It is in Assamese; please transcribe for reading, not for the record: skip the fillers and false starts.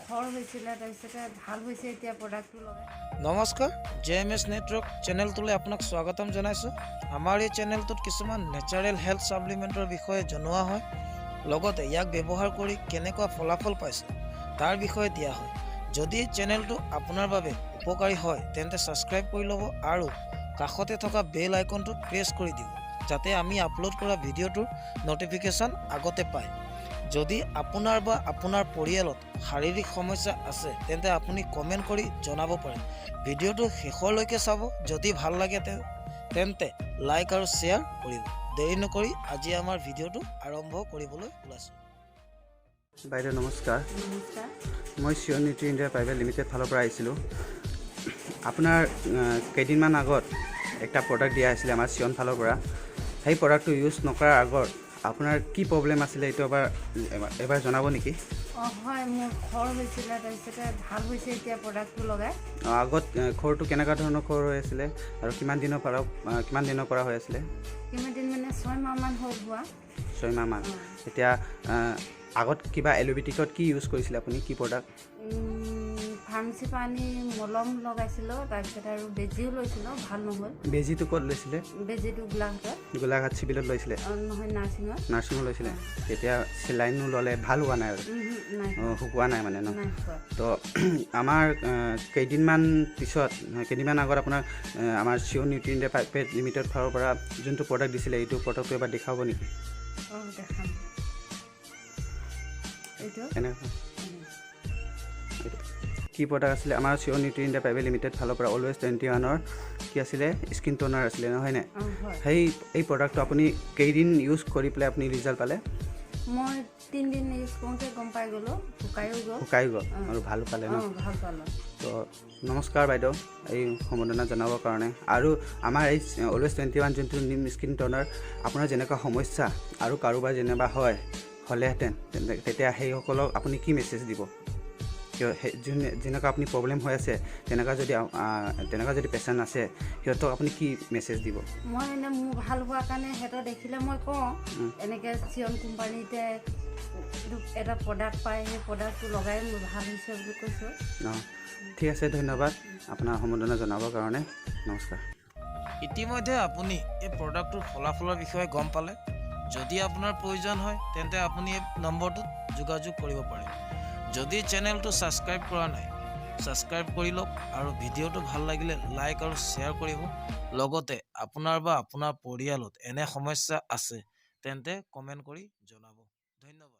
খৰ হৈছিলে তাৰপিছতে ভাল হৈছে এতিয়া প্ৰডাক্টটো লগাই। নমস্কাৰ, JMS নেটৱৰ্ক চেনেলটোলৈ আপোনাক স্বাগতম জনাইছোঁ। আমাৰ এই চেনেলটোত কিছুমান নেচাৰেল হেল্থ ছাপ্লিমেণ্টৰ বিষয়ে জনোৱা হয়, লগতে ইয়াক ব্যৱহাৰ কৰি কেনেকুৱা ফলাফল পাইছে তাৰ বিষয়ে দিয়া হয়। যদি চেনেলটো আপোনাৰ বাবে উপকাৰী হয় তেন্তে ছাবস্ক্ৰাইব কৰি ল'ব আৰু কাষতে থকা বেল আইকনটো প্ৰেছ কৰি দিব, যাতে আমি আপলোড কৰা ভিডিঅ'টোৰ ন'টিফিকেশ্যন আগতে পায়। যদি আপোনাৰ বা আপোনাৰ পৰিয়ালত শাৰীৰিক সমস্যা আছে তেন্তে আপুনি কমেণ্ট কৰি জনাব পাৰে। ভিডিঅ'টো শেষলৈকে চাব। যদি ভাল লাগে তেন্তে লাইক আৰু শ্বেয়াৰ কৰিব। দেৰি নকৰি আজি আমাৰ ভিডিঅ'টো আৰম্ভ কৰিবলৈ ওলাইছোঁ। বাইদেউ নমস্কাৰ, নমস্কাৰ। মই Sion nutri India private limited ফালৰ পৰা আহিছিলোঁ। আপোনাৰ কেইদিনমান আগত একটা প্ৰডাক্ট দিয়া হৈছিলে আমাৰ চিয়ন ফালৰ পৰা। সেই প্ৰডাক্টটো ইউজ নকৰাৰ আগত আপোনাৰ কি প্ৰব্লেম আছিলে এইটো এবাৰ জনাব নেকি? হয়, মোৰ খৰ হৈছিলে তাৰপিছতে ভাল হৈছে এতিয়া প্ৰডাক্টটো লগাই। আগত খৰটো কেনেকুৱা ধৰণৰ খৰ হৈ আছিলে আৰু কিমান দিনৰ পৰা হৈ আছিলে? কিমান দিন মানে 6 মাহমান হ'ল হোৱা। 6 মাহমান। এতিয়া আগত কিবা এল'পেথিকত কি ইউজ কৰিছিলে আপুনি, কি প্ৰডাক্ট? ফাৰ্মাচীৰ পৰা আনি মলম লগাইছিলোঁ, তাৰপিছত আৰু বেজিও লৈছিলোঁ, ভাল নহ'ল। বেজিটো ক'ত লৈছিলে? বেজিটো গোলাঘাট চিভিলত লৈছিলে? নহয়, নাৰ্ছিঙত লৈছিলে। তেতিয়া চেলাইনো ল'লে, ভাল হোৱা নাই আৰু? শুকোৱা নাই মানে ন? তো আমাৰ কেইদিনমান আগত আপোনাৰ আমাৰ Sion nutri India private limited ফালৰ পৰা যোনটো প্ৰডাক্ট দিছিলে এইটো প্ৰডাক্টটো এবাৰ দেখাব নেকি? দেখাম। এইটো কি প্ৰডাক্ট আছিলে? আমাৰ Sion nutri India private limited ফালৰ পৰা অলৱেজ 21ৰ কি আছিলে, স্কিন ট'নাৰ আছিলে নহয়নে? এই প্ৰডাক্টটো আপুনি কেইদিন ইউজ কৰি পেলাই আপুনি ৰিজাল্ট পালে? মই 3 দিন ইউজ কৰোঁতে গম পাই গ'লোঁ, শুকাই গ'ল আৰু ভাল পালে ন? ভাল পালোঁ। তো নমস্কাৰ বাইদেউ, এই সম্বোধনা জনাবৰ কাৰণে। আৰু আমাৰ এই অলৱেজ 21 যোনটো নিম স্কিন ট'নাৰ, আপোনাৰ যেনেকুৱা সমস্যা আৰু কাৰোবাৰ যেনিবা হ'লেহেঁতেন তেতিয়া সেইসকলক আপুনি কি মেছেজ দিব? যেনেকুৱা আপুনি প্ৰব্লেম হৈ আছে তেনেকুৱা যদি পেচেণ্ট আছে সিহঁতক আপুনি কি মেছেজ দিব? মই মোৰ ভাল হোৱাৰ কাৰণে সিহঁতৰ দেখিলে মই কওঁ এনেকৈ চিয়ন কোম্পানীতে এটা প্ৰডাক্ট পায়, সেই প্ৰডাক্টটো লগাই মোৰ ভাল হৈছে বুলি কৈছোঁ। ঠিক আছে, ধন্যবাদ আপোনাৰ সম্বোধনা জনাবৰ কাৰণে। নমস্কাৰ। ইতিমধ্যে আপুনি এই প্ৰডাক্টটোৰ ফলাফলৰ বিষয়ে গম পালে। যদি আপোনাৰ প্ৰয়োজন হয় তেন্তে আপুনি এই নম্বৰটোত যোগাযোগ কৰিব পাৰে। যদি চেনেলটো ছাবস্ক্ৰাইব কৰা নাই, ছাবস্ক্ৰাইব কৰি লওক আৰু ভিডিঅ'টো ভাল লাগিলে লাইক আৰু শ্বেয়াৰ কৰিব। লগতে আপোনাৰ বা আপোনাৰ পৰিয়ালত এনে সমস্যা আছে তেন্তে কমেণ্ট কৰি জনাব। ধন্যবাদ।